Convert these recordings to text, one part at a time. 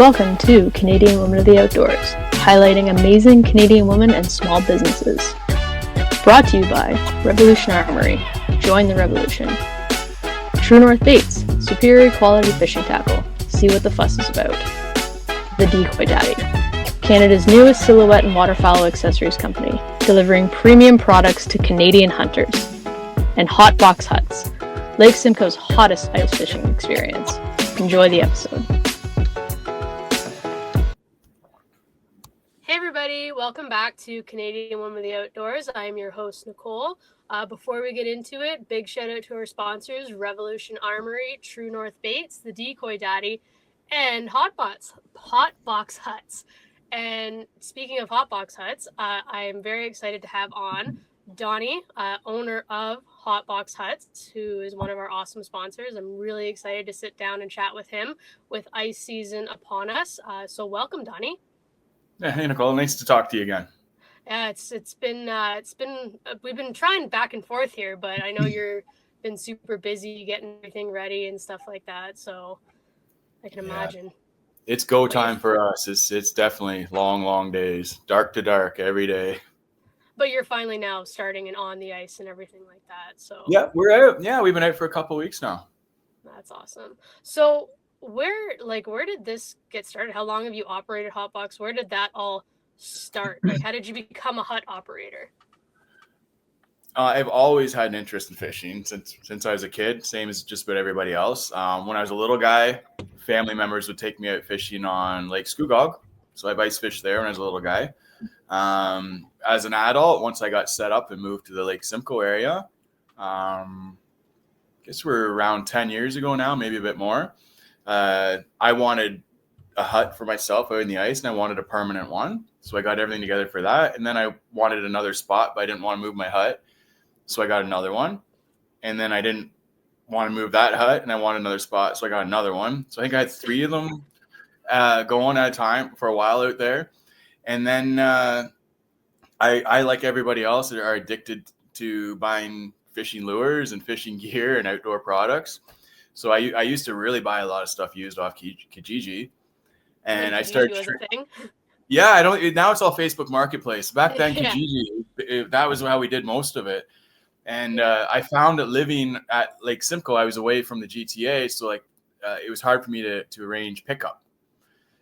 Welcome to Canadian Women of the Outdoors, highlighting amazing Canadian women and small businesses. Brought to you by Revolution Armory. Join the revolution. True North Baits, superior quality fishing tackle. See what the fuss is about. The Decoy Daddy, Canada's newest silhouette and waterfowl accessories company, delivering premium products to Canadian hunters. And Hot Box Huts, Lake Simcoe's hottest ice fishing experience. Enjoy the episode. Hey everybody, welcome back to Canadian Women of the Outdoors. I'm your host, Nicole. Before we get into it, big shout out to our sponsors, Revolution Armory, True North Baits, the Decoy Daddy, and Hot Box Huts. And speaking of Hot Box Huts, I am very excited to have on Donny, owner of Hot Box Huts, who is one of our awesome sponsors. I'm really excited to sit down and chat with him with ice season upon us. So welcome, Donny. Yeah, hey Nicole, nice to talk to you again. Yeah, it's been we've been trying back and forth here, but I know you're been super busy getting everything ready and stuff like that. So I can imagine. It's go time for us. It's definitely long days, dark to dark every day. But you're finally now starting and on the ice and everything like that. So yeah, we're out. Yeah, we've been out for a couple of weeks now. That's awesome. So where did this get started? How long have you operated Hotbox? Where did that all start? Like, how did you become a hut operator? I've always had an interest in fishing since I was a kid, same as just about everybody else. When I was a little guy, family members would take me out fishing on Lake Scugog. So I've ice fished there when I was a little guy. As an adult, once I got set up and moved to the Lake Simcoe area, I guess we're around 10 years ago now, maybe a bit more. I wanted a hut for myself out in the ice, and I wanted a permanent one. So I got everything together for that. And then I wanted another spot, but I didn't want to move my hut. So I got another one. And then I didn't want to move that hut, and I wanted another spot. So I got another one. So I think I had 3 of them going at a time for a while out there. And then I, like everybody else, are addicted to buying fishing lures and fishing gear and outdoor products. So I used to really buy a lot of stuff used off Kijiji, and I started. Yeah, I don't. Now it's all Facebook Marketplace. Back then, Kijiji, that was how we did most of it. And I found that living at Lake Simcoe, I was away from the GTA, so it was hard for me to arrange pickup.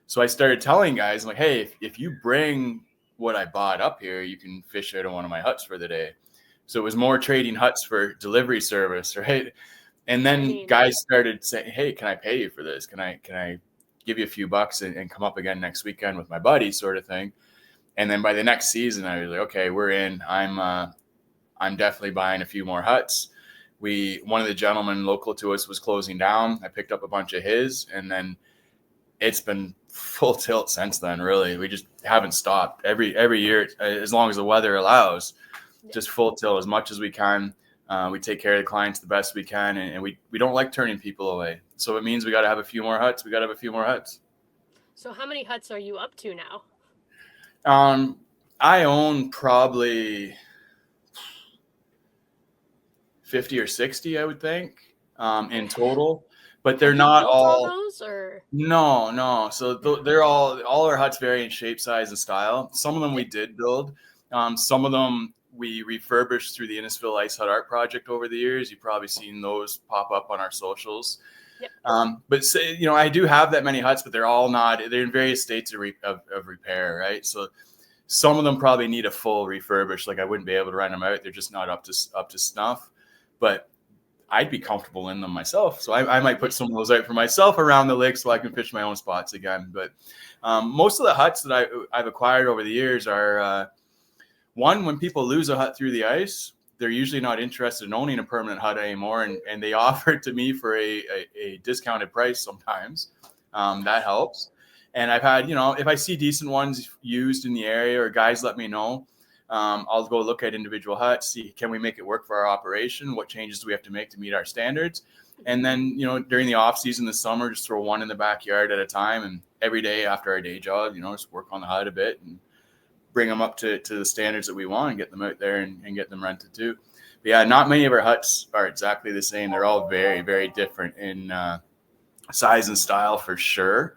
So I started telling guys, like, hey, if you bring what I bought up here, you can fish out of one of my huts for the day. So it was more trading huts for delivery service, right? And then guys started saying, hey, can I pay you for this? Can I give you a few bucks and come up again next weekend with my buddy, sort of thing? And then by the next season, I was like, okay, we're in. I'm definitely buying a few more huts. One of the gentlemen local to us was closing down. I picked up a bunch of his, and then it's been full tilt since then, really. We just haven't stopped. Every year, as long as the weather allows, just full tilt as much as we can. We take care of the clients the best we can, and we don't like turning people away. So it means we got to have a few more huts. So how many huts are you up to now? I own probably 50 or 60, I would think, in total. But they're not all those, or? No. So they're all our huts vary in shape, size, and style. Some of them we did build. Some of them we refurbished through the Innisfil Ice Hut Art Project over the years. You've probably seen those pop up on our socials. Yep. But I do have that many huts, but they're in various states of repair, right? So some of them probably need a full refurbish. Like, I wouldn't be able to rent them out. They're just not up to snuff, but I'd be comfortable in them myself. So I might put some of those out for myself around the lake so I can fish my own spots again. But most of the huts that I've acquired over the years are, one, when people lose a hut through the ice, they're usually not interested in owning a permanent hut anymore, and they offer it to me for a discounted price sometimes. That helps. And I've had, if I see decent ones used in the area, or guys let me know, I'll go look at individual huts, see, can we make it work for our operation? What changes do we have to make to meet our standards? And then, during the off season, this summer, just throw one in the backyard at a time. And every day after our day job, just work on the hut a bit and bring them up to the standards that we want and get them out there and get them rented too. But yeah, not many of our huts are exactly the same. They're all very, very different in size and style for sure.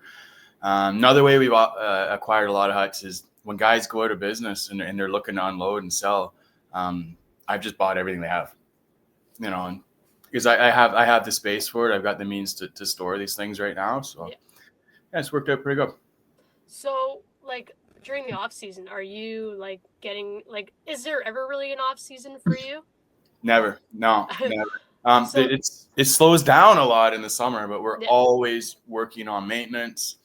Another way we've acquired a lot of huts is when guys go out of business and they're looking to unload and sell. I've just bought everything they have, and because I have the space for it. I've got the means to store these things right now. So yeah, it's worked out pretty good. So like during the off season, are you like getting like, is there ever really an off season for you? Never. No, never. So, it slows down a lot in the summer, but we're always working on maintenance.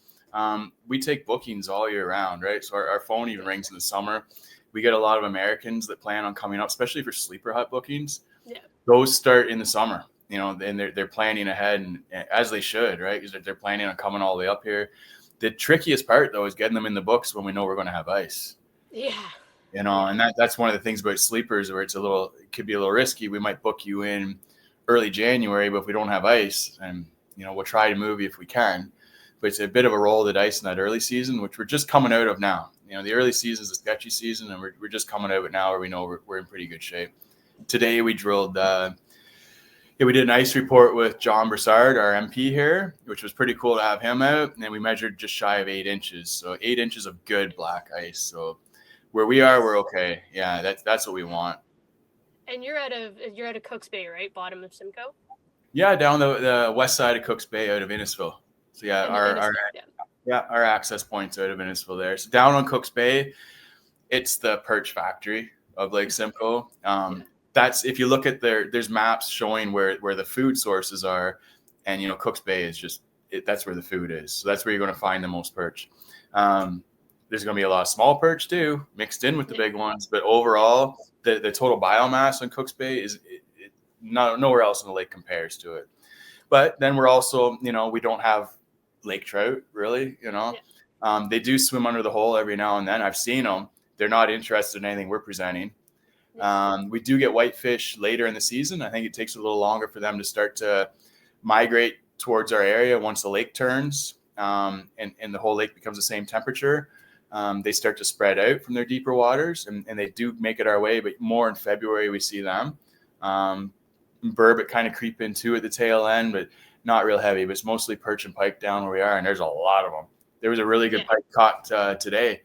We take bookings all year round, right? So our phone even rings in the summer. We get a lot of Americans that plan on coming up, especially for sleeper hut bookings. Yeah. Those start in the summer, and they're planning ahead, and as they should, right? Because they're planning on coming all the way up here. The trickiest part, though, is getting them in the books when we know we're going to have ice. Yeah. And that's one of the things about sleepers where it could be a little risky. We might book you in early January, but if we don't have ice, and we'll try to move you if we can. But it's a bit of a roll of the dice in that early season, which we're just coming out of now. The early season is a sketchy season, and we're just coming out of it now where we know we're in pretty good shape. Today we drilled. We did an ice report with John Broussard, our MP here, which was pretty cool to have him out. And we measured just shy of 8 inches, so 8 inches of good black ice. So where we are, we're okay. Yeah, that's what we want. And you're out of Cooks Bay, right? Bottom of Simcoe. Yeah, down the west side of Cooks Bay, out of Innisfil. So yeah, our access points out of Innisfil there. So down on Cooks Bay, it's the perch factory of Lake Simcoe. That's, if you look at there's maps showing where the food sources are, and Cooks Bay is just that's where the food is. So that's where you're going to find the most perch. There's going to be a lot of small perch too, mixed in with the big ones. But overall, the total biomass on Cooks Bay is nowhere else in the lake compares to it. But then we're also, we don't have lake trout really. They do swim under the hole every now and then. I've seen them. They're not interested in anything we're presenting. We do get whitefish later in the season. I think it takes a little longer for them to start to migrate towards our area once the lake turns and the whole lake becomes the same temperature. They start to spread out from their deeper waters, and they do make it our way, but more in February we see them. Burbot kind of creep into at the tail end, but not real heavy, but it's mostly perch and pike down where we are, and there's a lot of them. There was a really good pike caught today.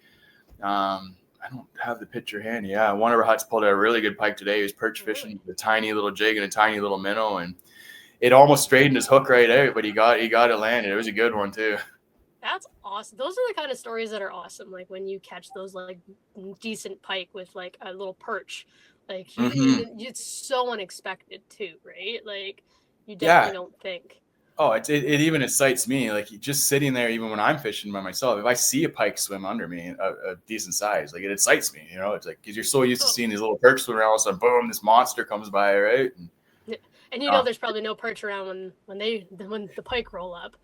I don't have the picture handy. Yeah, one of our huts pulled out a really good pike today. He was perch fishing with a tiny little jig and a tiny little minnow, and it almost straightened his hook right out, but he got it landed. It was a good one too. That's awesome. Those are the kind of stories that are awesome. Like when you catch those like decent pike with like a little perch, like it's so unexpected too, right? Like you definitely don't think. Oh, it even excites me. Like just sitting there, even when I'm fishing by myself, if I see a pike swim under me, a decent size, like it excites me. It's like because you're so used to seeing these little perch swim around, all of a sudden, boom, this monster comes by, right? And there's probably no perch around when the pike roll up.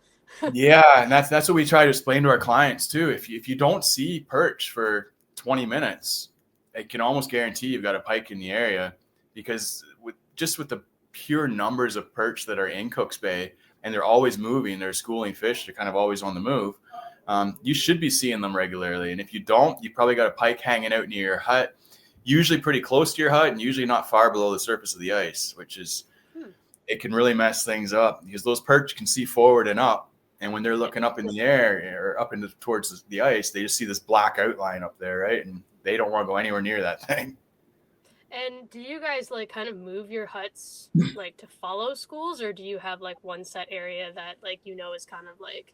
Yeah, and that's what we try to explain to our clients too. If you don't see perch for 20 minutes, I can almost guarantee you've got a pike in the area, because with the pure numbers of perch that are in Cooks Bay, and they're always moving, they're schooling fish, they're kind of always on the move. You should be seeing them regularly, and if you don't, you probably got a pike hanging out near your hut, usually pretty close to your hut, and usually not far below the surface of the ice, which is it can really mess things up because those perch can see forward and up. And when they're looking up in the air or up towards the ice, they just see this black outline up there, right? And they don't want to go anywhere near that thing. And do you guys like kind of move your huts like to follow schools, or do you have like one set area that like is kind of like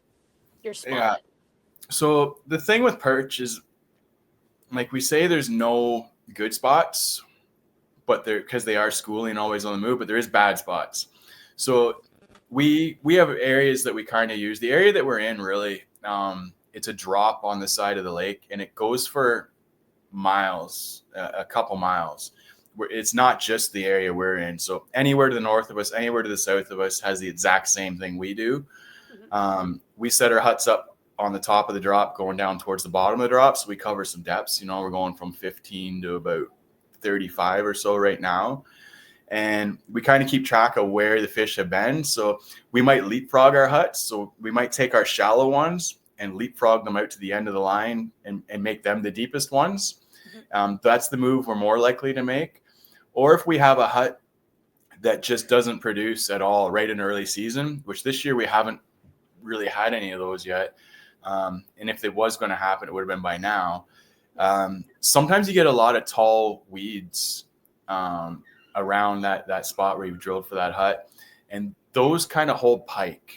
your spot? Yeah. So the thing with perch is, like we say, there's no good spots, but because they are schooling, always on the move, but there is bad spots. So we have areas that we kind of use. The area that we're in, really, it's a drop on the side of the lake, and it goes for miles, a couple miles. It's not just the area we're in. So anywhere to the north of us, anywhere to the south of us has the exact same thing we do. We set our huts up on the top of the drop, going down towards the bottom of the drop. So we cover some depths. We're going from 15 to about 35 or so right now. And we kind of keep track of where the fish have been. So we might leapfrog our huts. So we might take our shallow ones and leapfrog them out to the end of the line and make them the deepest ones. That's the move we're more likely to make. Or if we have a hut that just doesn't produce at all right in early season, which this year we haven't really had any of those yet. And if it was going to happen, it would have been by now. Sometimes you get a lot of tall weeds around that spot where you've drilled for that hut. And those kind of hold pike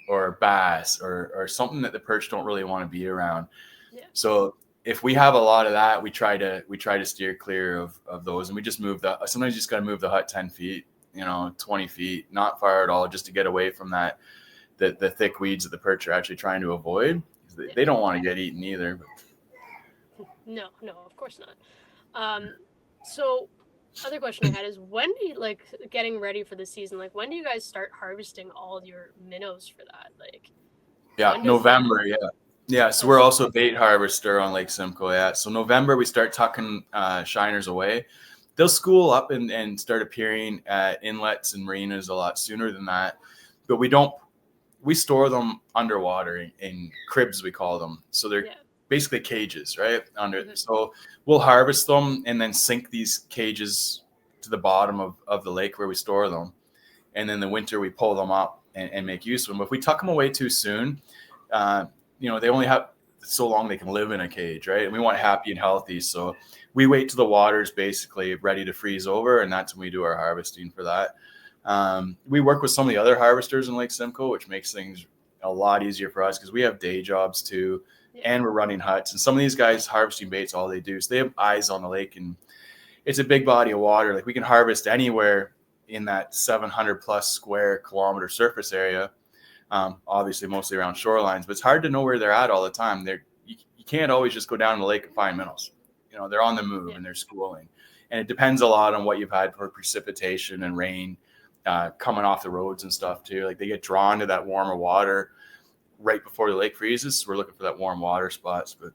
or bass or something that the perch don't really want to be around. Yeah. So if we have a lot of that, we try to steer clear of those, and we just sometimes you just got to move the hut 10 feet, 20 feet, not far at all, just to get away from the thick weeds that the perch are actually trying to avoid. They don't want to get eaten either. No, of course not. So other question I had is, when do you, like, getting ready for the season, like, when do you guys start harvesting all your minnows for that? Like, November. Yeah. So we're also a bait harvester on Lake Simcoe. Yeah. So November we start tucking shiners away. They'll school up and start appearing at inlets and marinas a lot sooner than that. But we store them underwater in cribs, we call them. So they're basically cages, right? So we'll harvest them and then sink these cages to the bottom of the lake where we store them. And then the winter we pull them up and make use of them. But if we tuck them away too soon, they only have so long they can live in a cage, right? And we want happy and healthy. So we wait till the water's basically ready to freeze over, and that's when we do our harvesting for that. We work with some of the other harvesters in Lake Simcoe, which makes things a lot easier for us because we have day jobs too, and we're running huts. And some of these guys harvesting baits, all they do, so they have eyes on the lake, and it's a big body of water. Like, we can harvest anywhere in that 700 plus square kilometer surface area. Obviously mostly around shorelines, but it's hard to know where they're at all the time. You can't always just go down to the lake and find minnows. They're on the move and they're schooling. And it depends a lot on what you've had for precipitation and rain coming off the roads and stuff too. Like, they get drawn to that warmer water right before the lake freezes. So we're looking for that warm water spots. But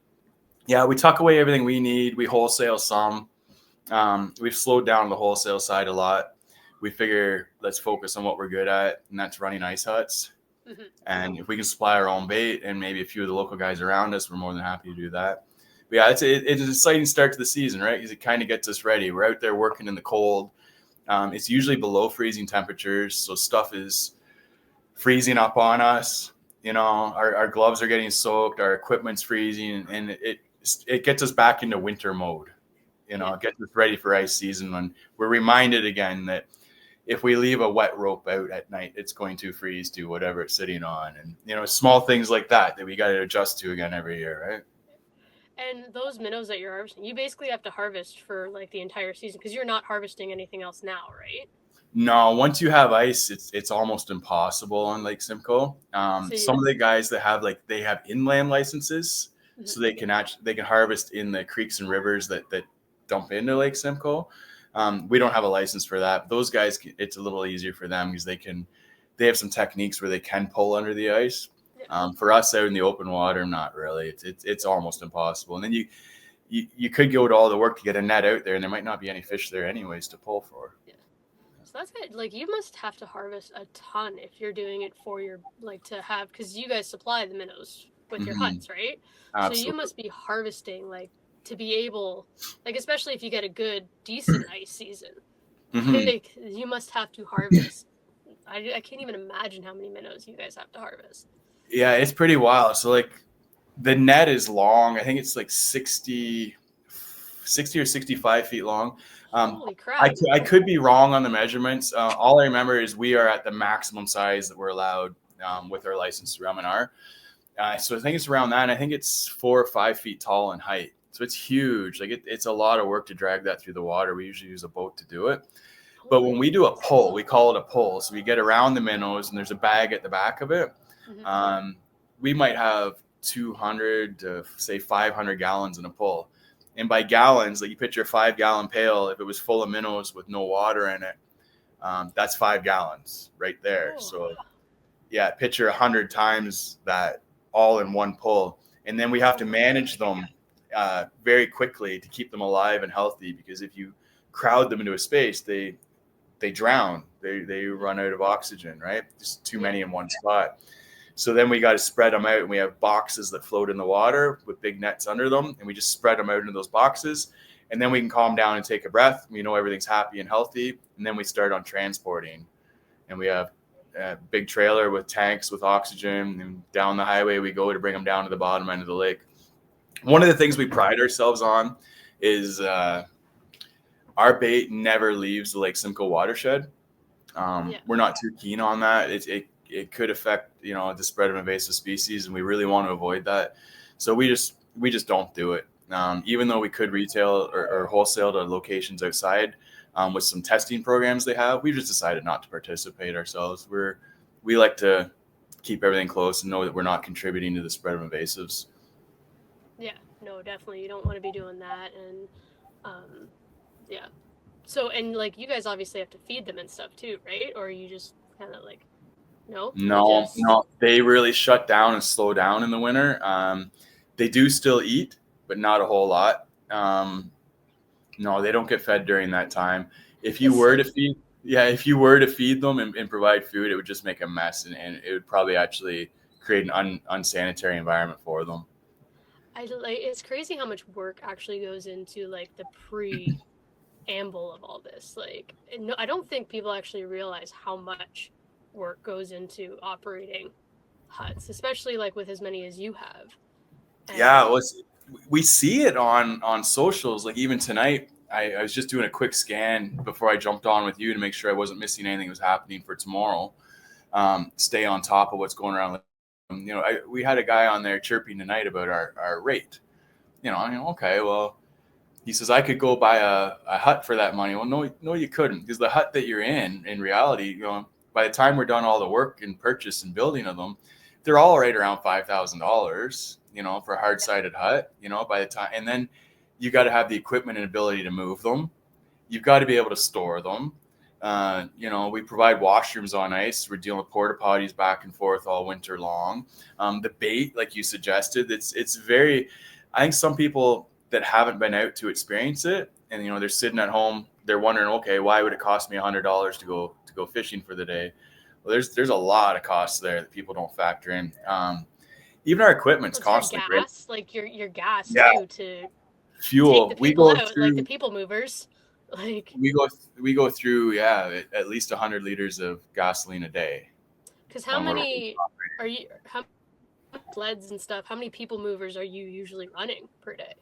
yeah, we tuck away everything we need. We wholesale some. We've slowed down the wholesale side a lot. We figure let's focus on what we're good at, and that's running ice huts. Mm-hmm. And if we can supply our own bait and maybe a few of the local guys around us, we're more than happy to do that. But yeah, it's an exciting start to the season, right? Because it kind of gets us ready. We're out there working in the cold. It's usually below freezing temperatures, so stuff is freezing up on us. Our gloves are getting soaked, our equipment's freezing, and it gets us back into winter mode. It gets us ready for ice season when we're reminded again that if we leave a wet rope out at night, it's going to freeze to whatever it's sitting on. And, small things like that we got to adjust to again every year, right? And those minnows that you're harvesting, you basically have to harvest for like the entire season because you're not harvesting anything else now, right? No, once you have ice, it's almost impossible on Lake Simcoe. Some of the guys that they have inland licenses, mm-hmm. so they can harvest in the creeks and rivers that dump into Lake Simcoe. We don't have a license for that. Those guys, it's a little easier for them because they have some techniques where they can pull under the ice. For us out in the open water, not really. It's almost impossible. And then you could go to all the work to get a net out there, and there might not be any fish there anyways to pull for. Yeah. So that's it. Like, you must have to harvest a ton if you're doing it for your, to have, because you guys supply the minnows with your mm-hmm. huts, right? Absolutely. So you must be harvesting, to be able, especially if you get a good, decent ice season, mm-hmm. You must have to harvest. I can't even imagine how many minnows you guys have to harvest. Yeah, it's pretty wild. So the net is long. I think it's 60 or 65 feet long. Holy crap. I could be wrong on the measurements. All I remember is we are at the maximum size that we're allowed with our license through M&R. So I think it's around that. And I think it's 4 or 5 feet tall in height. So it's huge. It's a lot of work to drag that through the water. We usually use a boat to do it. But when we do a pull, we call it a pull. So we get around the minnows, and there's a bag at the back of it. Mm-hmm. We might have 200 to say 500 gallons in a pull. And by gallons, you picture a 5-gallon pail. If it was full of minnows with no water in it, that's 5 gallons right there. Oh. So yeah, picture 100 times that all in one pull. And then we have to manage them very quickly to keep them alive and healthy, because if you crowd them into a space, they drown. They run out of oxygen, right? Just too many in one spot. So then we got to spread them out, and we have boxes that float in the water with big nets under them, and we just spread them out into those boxes, and then we can calm down and take a breath. We know everything's happy and healthy, and then we start on transporting. And we have a big trailer with tanks with oxygen, and down the highway we go to bring them down to the bottom end of the lake. One of the things we pride ourselves on is our bait never leaves the Lake Simcoe watershed. We're not too keen on that. It could affect, the spread of invasive species, and we really want to avoid that. So we just don't do it. Even though we could retail or wholesale to locations outside with some testing programs they have, we've just decided not to participate ourselves. We like to keep everything close and know that we're not contributing to the spread of invasives. Yeah, no, definitely. You don't want to be doing that. And yeah. So, and like you guys obviously have to feed them and stuff too, right? Or you just kind of like, no? No, they really shut down and slow down in the winter. They do still eat, but not a whole lot. No, they don't get fed during that time. If you were to feed them and provide food, it would just make a mess, and it would probably actually create an unsanitary environment for them. It's crazy how much work actually goes into like the preamble of all this. Like, no, I don't think people actually realize how much work goes into operating huts, especially like with as many as you have. And we see it on socials. Like even tonight, I was just doing a quick scan before I jumped on with you to make sure I wasn't missing anything that was happening for tomorrow. Stay on top of what's going around. We had a guy on there chirping tonight about our rate. Okay, well, he says I could go buy a hut for that money. Well, no, you couldn't, because the hut that you're in reality, by the time we're done all the work and purchase and building of them, they're all right around $5,000. For a hard-sided hut. By the time, and then you got to have the equipment and ability to move them. You've got to be able to store them. We provide washrooms on ice. We're dealing with porta potties back and forth all winter long. The bait, like you suggested, it's very. I think some people that haven't been out to experience it, and they're sitting at home, they're wondering, okay, why would it cost me $100 to go fishing for the day? Well, there's a lot of costs there that people don't factor in. Even our equipment's constantly gas, like your gas too, to fuel. Take the people out, like the people movers. Like we go through at least 100 liters of gasoline a day. Because how many sleds and stuff? How many people movers are you usually running per day?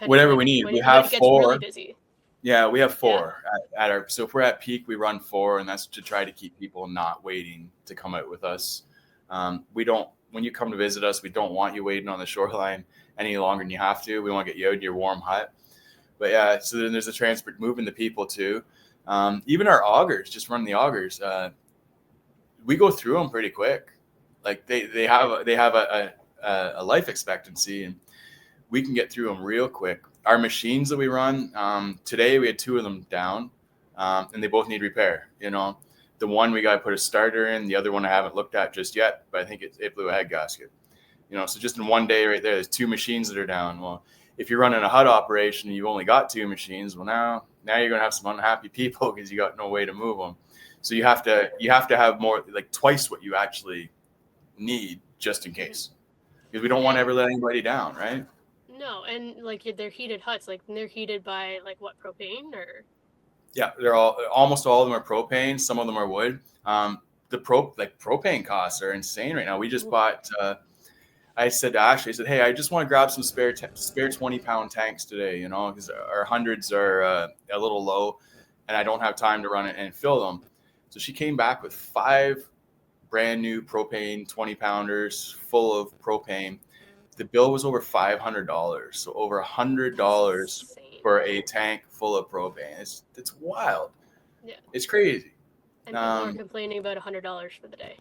Whatever we need. We have 4. Really busy. Yeah, we have 4 at our. So if we're at peak, we run 4, and that's to try to keep people not waiting to come out with us. We don't. When you come to visit us, we don't want you waiting on the shoreline any longer than you have to. We want to get you out in your warm hut. But so then there's the transport, moving the people too. Even our augers, just running the augers, we go through them pretty quick. Like they have a life expectancy, and we can get through them real quick. Our machines that we run, today we had 2 of them down, and they both need repair. The one we got to put a starter in. The other one I haven't looked at just yet, but I think it blew a head gasket. So just in one day right there, there's 2 machines that are down. Well, if you're running a hut operation and you've only got 2 machines, well, now you're going to have some unhappy people because you got no way to move them. So you have to have more, like twice what you actually need, just in case, because we don't want to ever let anybody down, right? No, and like they're heated huts, like they're heated by like what, propane or? Yeah, almost all of them are propane. Some of them are wood. The propane costs are insane right now. We just bought. I said to Ashley, I said, hey, I just want to grab some spare 20-pound tanks today, because our hundreds are a little low, and I don't have time to run it and fill them. So she came back with 5 brand new propane 20-pounders full of propane. The bill was over $500, so over $100 for a tank full of propane. It's wild. Yeah, it's crazy. And people are complaining about $100 for the day.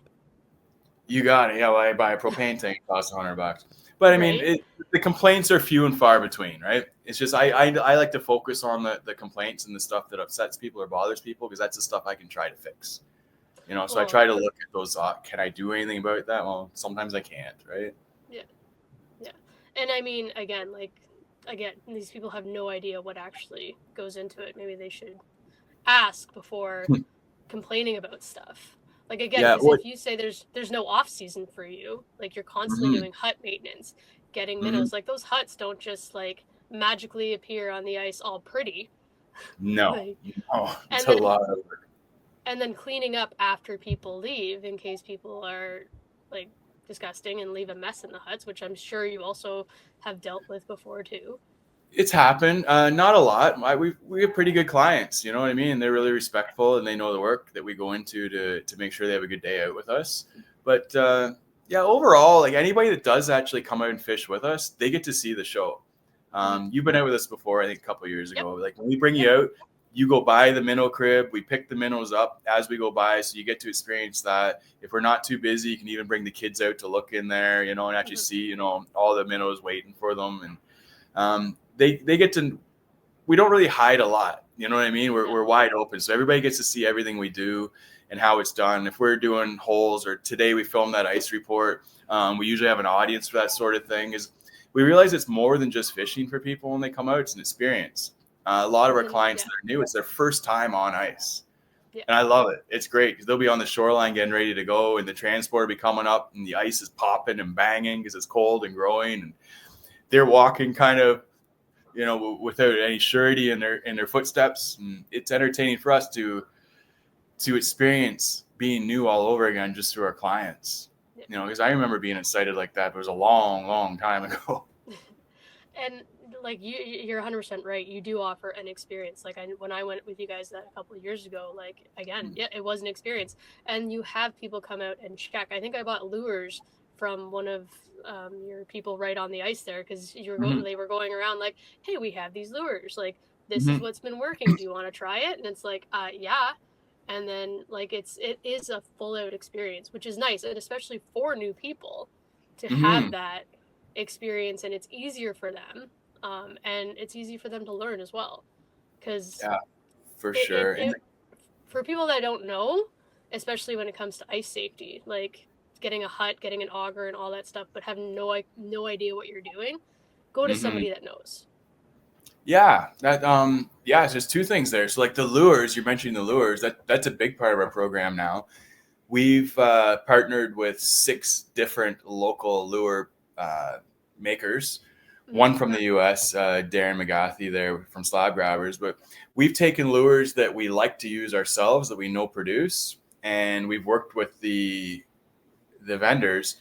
You got it. Yeah, well, I buy a propane tank, it costs $100. But I mean, the complaints are few and far between, right? It's just I like to focus on the complaints and the stuff that upsets people or bothers people, because that's the stuff I can try to fix. So I try to look at those. Can I do anything about that? Well, sometimes I can't, right? Yeah. And I mean, again, these people have no idea what actually goes into it. Maybe they should ask before complaining about stuff. Like, again, because if you say there's no off season for you, like you're constantly doing hut maintenance, getting minnows, like those huts don't just like magically appear on the ice all pretty. No, it's a lot of work. and then cleaning up after people leave in case people are like disgusting and leave a mess in the huts, which I'm sure you also have dealt with before too. It's happened, not a lot. We have pretty good clients, you know what I mean? They're really respectful and they know the work that we go into to make sure they have a good day out with us. But yeah, overall, like anybody that does actually come out and fish with us, they get to see the show. You've been out with us before, I think a couple of years ago. Like when we bring you out, you go by the minnow crib. We pick the minnows up as we go by, so you get to experience that. If we're not too busy, you can even bring the kids out to look in there, you know, and actually see, you know, all the minnows waiting for them. And they get to. We don't really hide a lot, you know what I mean? We're wide open, so everybody gets to see everything we do and how it's done. If we're doing holes, or today we filmed that ice report, we usually have an audience for that sort of thing. Is we realize it's more than just fishing for people when they come out. It's an experience. A lot of our clients that are new, it's their first time on ice. And I love it. It's great because they'll be on the shoreline getting ready to go, and the transport will be coming up, and the ice is popping and banging because it's cold and growing. And they're walking kind of, you know, without any surety in their footsteps. And it's entertaining for us to experience being new all over again just through our clients. You know, because I remember being excited like that, but it was a long, long time ago. And like you're 100% right. You do offer an experience. Like when I went with you guys a couple of years ago, like again, it was an experience. And you have people come out and check. I think I bought lures from one of your people right on the ice there, because they were going around like, hey, we have these lures. Like this is what's been working. Do you want to try it? And it's like, yeah. And then like it is a full out experience, which is nice, and especially for new people to have that experience, and it's easier for them, and it's easy for them to learn as well, because for sure. For people that don't know, especially when it comes to ice safety, like getting a hut, getting an auger and all that stuff, but have no idea what you're doing, go to somebody that knows. So there's two things there. So like the lures, you're mentioning the lures, that's a big part of our program now. We've partnered with 6 different local lure makers, one from the US, Darren McGathy there from Slab Grabbers, but we've taken lures that we like to use ourselves that we know produce, and we've worked with the vendors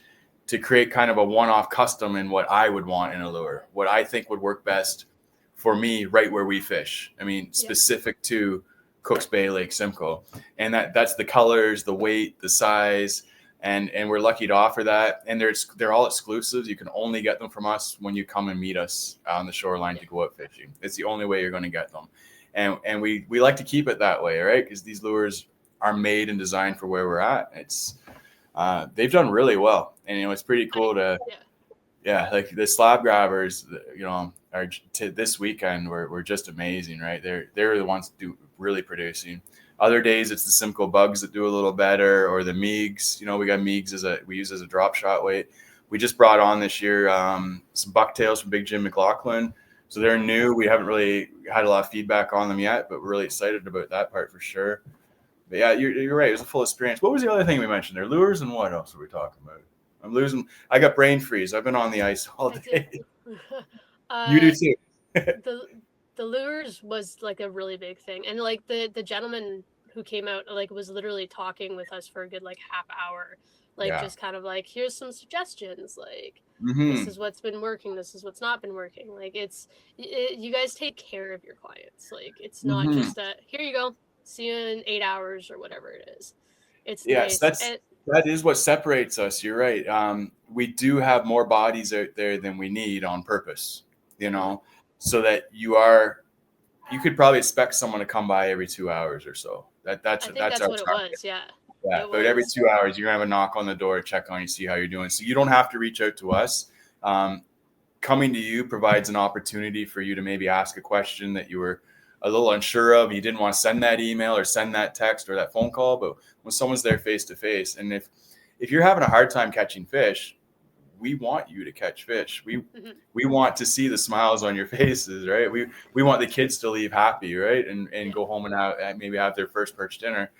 to create kind of a one-off custom in what I would want in a lure, what I think would work best for me right where we fish. I mean, specific to Cooks Bay, Lake Simcoe. And that's the colors, the weight, the size, and we're lucky to offer that. And they're all exclusives. You can only get them from us when you come and meet us on the shoreline to go out fishing. It's the only way you're going to get them. And we like to keep it that way, right? Because these lures are made and designed for where we're at. It's they've done really well. And, you know, it's pretty cool to, like the Slab Grabbers, you know, are this weekend were just amazing, right? They're the ones do really producing. Other days it's the Simcoe Bugs that do a little better, or the Meigs. You know, we got Meigs we use as a drop shot weight. We just brought on this year some bucktails from Big Jim McLaughlin. So they're new. We haven't really had a lot of feedback on them yet, but we're really excited about that part for sure. But yeah, you're right. It was a full experience. What was the other thing we mentioned there? Lures, and what else were we talking about? I got brain freeze. I've been on the ice all day. You do too. The lures was like a really big thing, and like the gentleman who came out like was literally talking with us for a good like half hour, like just kind of like, here's some suggestions, like this is what's been working, this is what's not been working. Like you guys take care of your clients. Like it's not just here you go, see you in 8 hours or whatever it is. It's nice. That is what separates us. You're right. We do have more bodies out there than we need on purpose, you know, so that you could probably expect someone to come by every 2 hours or so. That's what target. It was. Yeah. But every 2 hours, you're going to have a knock on the door, check on you, see how you're doing. So you don't have to reach out to us. Coming to you provides an opportunity for you to maybe ask a question that you were a little unsure of. You didn't want to send that email or send that text or that phone call, but when someone's there face to face, and if you're having a hard time catching fish, we want you to catch fish. We want to see the smiles on your faces, right? We want the kids to leave happy, right? And go home and maybe have their first perch dinner.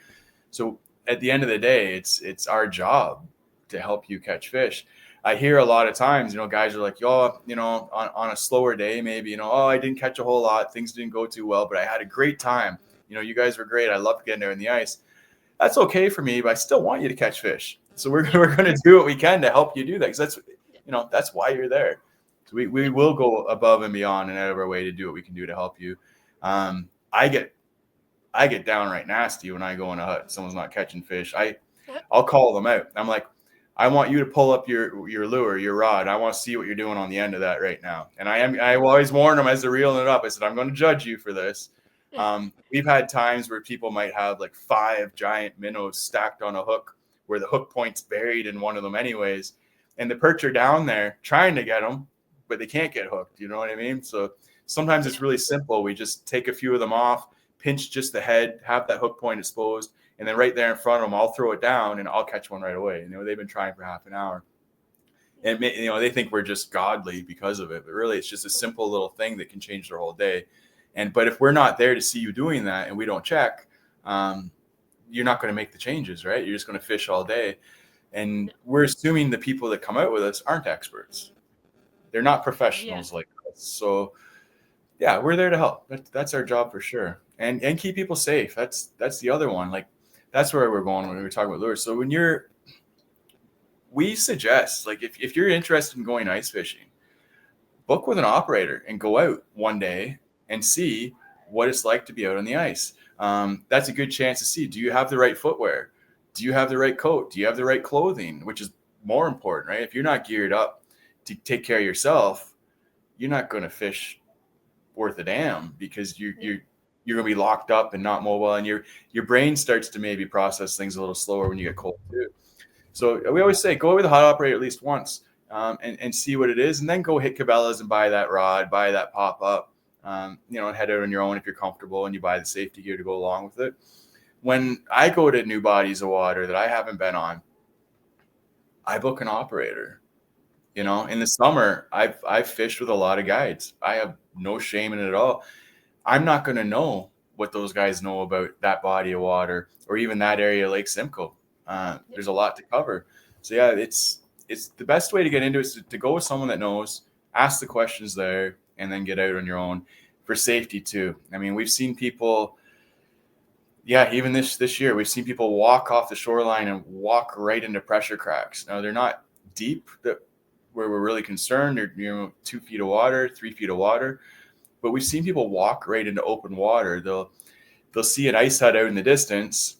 So at the end of the day, it's our job to help you catch fish. I hear a lot of times, you know, guys are like, yo, you know, on a slower day, maybe, you know, oh, I didn't catch a whole lot. Things didn't go too well, but I had a great time. You know, you guys were great. I loved getting there in the ice. that's okay for me, but I still want you to catch fish. So we're going to do what we can to help you do that, because that's why you're there. So we will go above and beyond and out of our way to do what we can do to help you. I get downright nasty when I go in a hut, someone's not catching fish. I'll call them out. I'm like, I want you to pull up your lure, your rod. I want to see what you're doing on the end of that right now. And I always warn them as they're reeling it up. I said, I'm going to judge you for this. We've had times where people might have like 5 giant minnows stacked on a hook where the hook point's buried in one of them anyways. And the perch are down there trying to get them, but they can't get hooked. You know what I mean? So sometimes it's really simple. We just take a few of them off, pinch just the head, have that hook point exposed, and then right there in front of them, I'll throw it down and I'll catch one right away. You know, they've been trying for half an hour. And, you know, they think we're just godly because of it, but really it's just a simple little thing that can change their whole day. But if we're not there to see you doing that and we don't check, you're not going to make the changes, right? You're just going to fish all day. And we're assuming the people that come out with us aren't experts. They're not professionals like us. So yeah, we're there to help. That's our job for sure. And keep people safe. That's the other one. Like, that's where we're going when we were talking about lures. So we suggest, like, if you're interested in going ice fishing, book with an operator and go out one day and see what it's like to be out on the ice. That's a good chance to see, do you have the right footwear? Do you have the right coat? Do you have the right clothing? Which is more important, right? If you're not geared up to take care of yourself, you're not going to fish worth a damn, because you're going to be locked up and not mobile, and your brain starts to maybe process things a little slower when you get cold too. So we always say, go with a hot operator at least once, and see what it is, and then go hit Cabela's and buy that rod, buy that pop up, and head out on your own if you're comfortable, and you buy the safety gear to go along with it. When I go to new bodies of water that I haven't been on, I book an operator. In the summer, I've fished with a lot of guides. I have no shame in it at all. I'm not going to know what those guys know about that body of water or even that area of Lake Simcoe. There's a lot to cover. So yeah, it's the best way to get into it is to go with someone that knows, ask the questions there, and then get out on your own for safety too. I mean, we've seen people, even this year, we've seen people walk off the shoreline and walk right into pressure cracks. Now, they're not deep where we're really concerned. They're 2 feet of water, 3 feet of water. But we've seen people walk right into open water. They'll see an ice hut out in the distance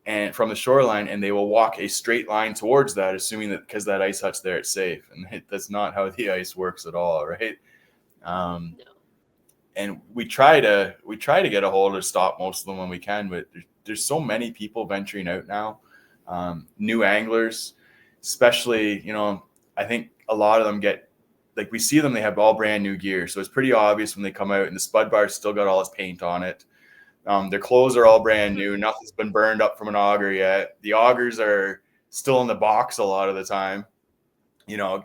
and from the shoreline, and they will walk a straight line towards that, assuming that because that ice hut's there, it's safe. And that's not how the ice works at all, right? No. And we try to get a hold of stop most of them when we can, but there's so many people venturing out now, new anglers, especially. I think a lot of them we see them, they have all brand new gear. So it's pretty obvious when they come out, and the spud bar's still got all its paint on it. Their clothes are all brand new. Nothing's been burned up from an auger yet. The augers are still in the box a lot of the time,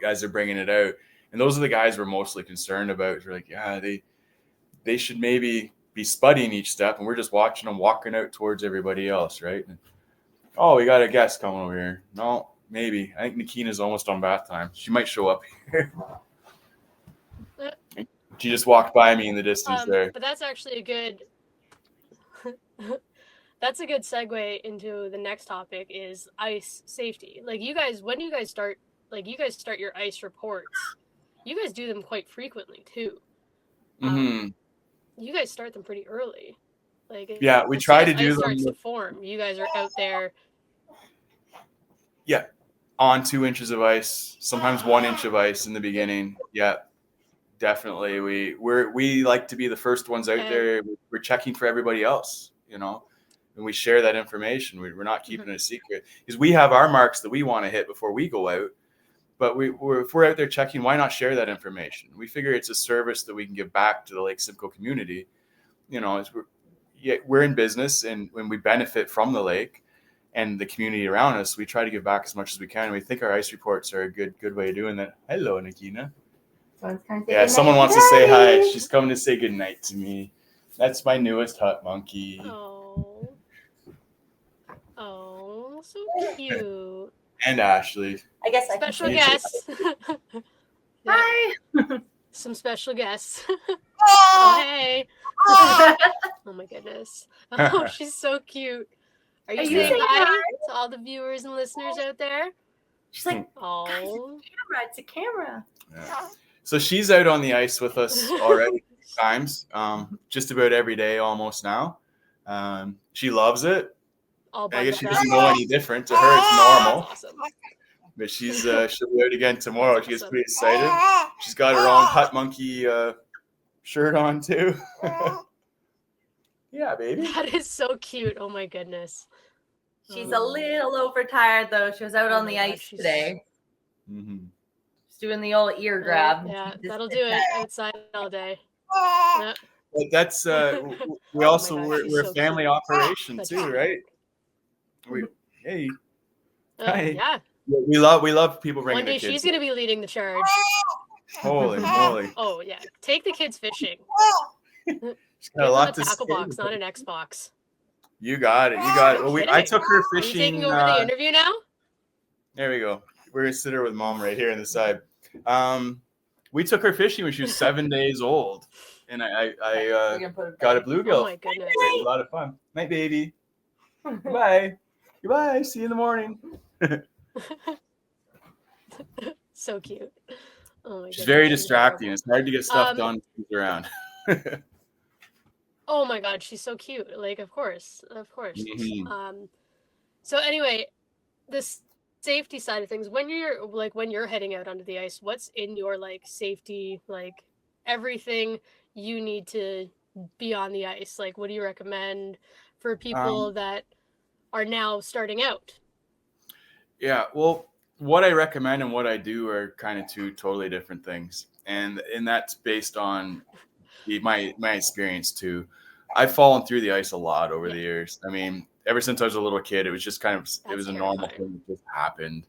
as they're bringing it out. And those are the guys we're mostly concerned about. We're like, yeah, they should maybe be spudding each step, and we're just watching them walking out towards everybody else, right? And, we got a guest coming over here. No, maybe. I think Nikina's almost on bath time. She might show up here. She just walked by me in the distance there. But that's actually a good that's a good segue into the next topic, is ice safety. Like, when you guys start your ice reports, you guys do them quite frequently too. You guys start them pretty early. We try to do them. Starts to form. You guys are out there. Yeah, on 2 inches of ice, sometimes 1 inch of ice in the beginning. Yeah, definitely. We like to be the first ones out there. We're checking for everybody else, and we share that information. We're not keeping it a secret, because we have our marks that we want to hit before we go out. But if we're out there checking, why not share that information? We figure it's a service that we can give back to the Lake Simcoe community. As we're in business, and when we benefit from the lake and the community around us, we try to give back as much as we can. We think our ice reports are a good way of doing that. Hello, Nikina. Someone wants to say hi. She's coming to say goodnight to me. That's my newest hut monkey. Oh, so cute. And Ashley. I guess special guests. Hi. Some special guests. Oh, hey. Oh my goodness. Oh, she's so cute. Are you you saying saying hi to all the viewers and listeners out there? She's like, oh, it's a camera. Yeah. So she's out on the ice with us already times, just about every day almost now. She loves it. all I guess she bundled doesn't up. know any different. To her, it's normal. That's awesome. But she'll be out again tomorrow. That's She gets awesome. pretty excited. She's got her own Hut Monkey shirt on too. Yeah, baby. That is so cute. Oh my goodness. She's a little overtired though. She was out on the God, ice today. Mm-hmm. She's doing the old ear grab. Yeah, that'll do it outside all day. Yeah. But that's we Oh also my God, we're she's a so family cute. operation That's too, cute. right? Hey, hi. Yeah. We love people bringing One day their kids. she's going to be leading the charge. Holy moly! Oh yeah, take the kids fishing. She's Give got a them lot a to tackle say. box, not an Xbox. You got it. Well, I Kidding. took her Are you fishing. taking over the interview now? There we go. We're gonna sit her with mom right here on the side. We took her fishing when she was 7 days old, and I got a bluegill. Oh my goodness. It was a lot of fun. Night, baby. Goodbye. Goodbye. See you in the morning. So cute. Oh my She's goodness, very she's distracting. adorable. It's hard to get stuff done when she's around. Oh my God, she's so cute. Like, of course. Mhm. So anyway, this safety side of things, when you're heading out onto the ice, what's in your like safety, like everything you need to be on the ice? Like, what do you recommend for people that are now starting out? Yeah, well, what I recommend and what I do are kind of two totally different things, and that's based on my experience too. I've fallen through the ice a lot over the years. I mean, ever since I was a little kid, it was just it was a normal thing that just happened.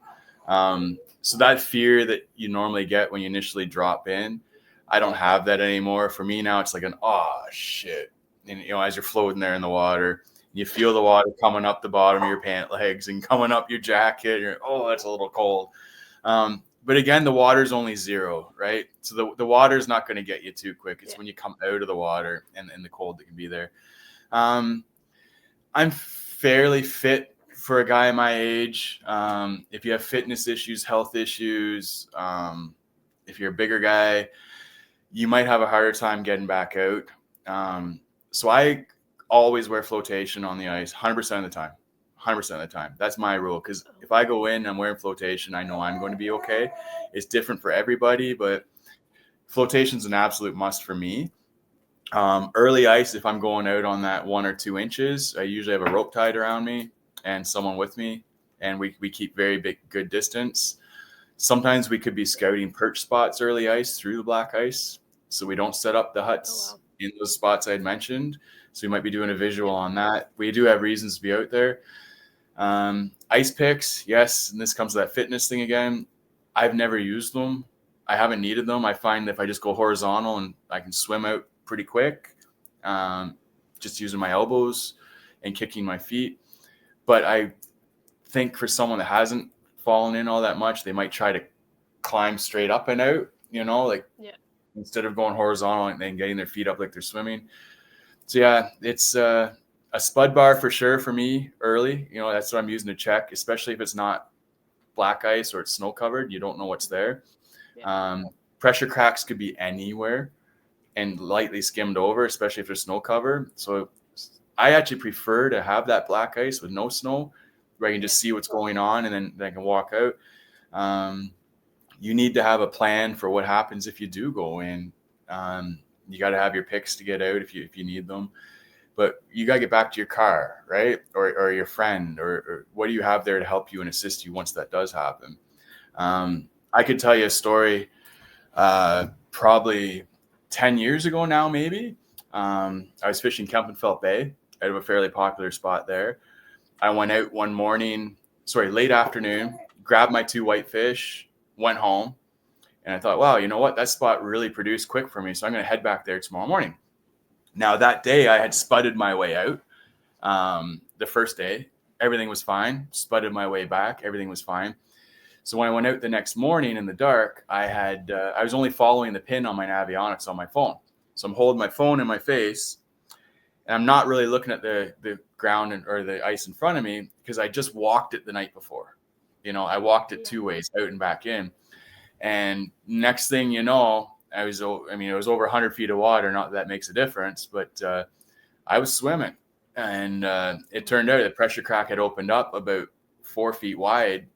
So that fear that you normally get when you initially drop in, I don't have that anymore. For me now, it's like oh shit, and as you're floating there in the water. You feel the water coming up the bottom of your pant legs and coming up your jacket. You're that's a little cold. But again, the water's only 0, right? So the water's not going to get you too quick. It's when you come out of the water and the cold that can be there. I'm fairly fit for a guy my age. If you have fitness issues, health issues, if you're a bigger guy, you might have a harder time getting back out. So I always wear flotation on the ice 100% of the time. 100% of the time. That's my rule. Because if I go in and I'm wearing flotation, I know I'm going to be okay. It's different for everybody, but flotation's an absolute must for me. Early ice, if I'm going out on that 1 or 2 inches, I usually have a rope tied around me and someone with me, and we keep very good distance. Sometimes we could be scouting perch spots early ice through the black ice, so we don't set up the huts in those spots I had mentioned. So we might be doing a visual on that. We do have reasons to be out there. Ice picks, yes, and this comes to that fitness thing again. I've never used them. I haven't needed them. I find if I just go horizontal and I can swim out pretty quick, just using my elbows and kicking my feet. But I think for someone that hasn't fallen in all that much, they might try to climb straight up and out, instead of going horizontal and then getting their feet up like they're swimming. So yeah, it's a spud bar for sure for me early. That's what I'm using to check, especially if it's not black ice or it's snow covered. You don't know what's there. Pressure cracks could be anywhere and lightly skimmed over, especially if there's snow cover. So I actually prefer to have that black ice with no snow where I can just see what's going on and then I can walk out. You need to have a plan for what happens if you do go in. You got to have your picks to get out if you need them, but you got to get back to your car, right? Or your friend, or what do you have there to help you and assist you once that does happen? I could tell you a story, probably 10 years ago now, maybe. I was fishing Kempenfelt Bay out of a fairly popular spot there. I went out one morning, late afternoon, grabbed my 2 whitefish, went home. And I thought, wow, you know what? That spot really produced quick for me. So I'm going to head back there tomorrow morning. Now that day I had spudded my way out. The first day, everything was fine. Spudded my way back. Everything was fine. So when I went out the next morning in the dark, I was only following the pin on my Navionics on my phone. So I'm holding my phone in my face and I'm not really looking at the ground or the ice in front of me because I just walked it the night before. I walked it 2 ways, out and back in. And next thing you know, it was over 100 feet of water. Not that that makes a difference, but I was swimming. And it turned out the pressure crack had opened up about 4 feet wide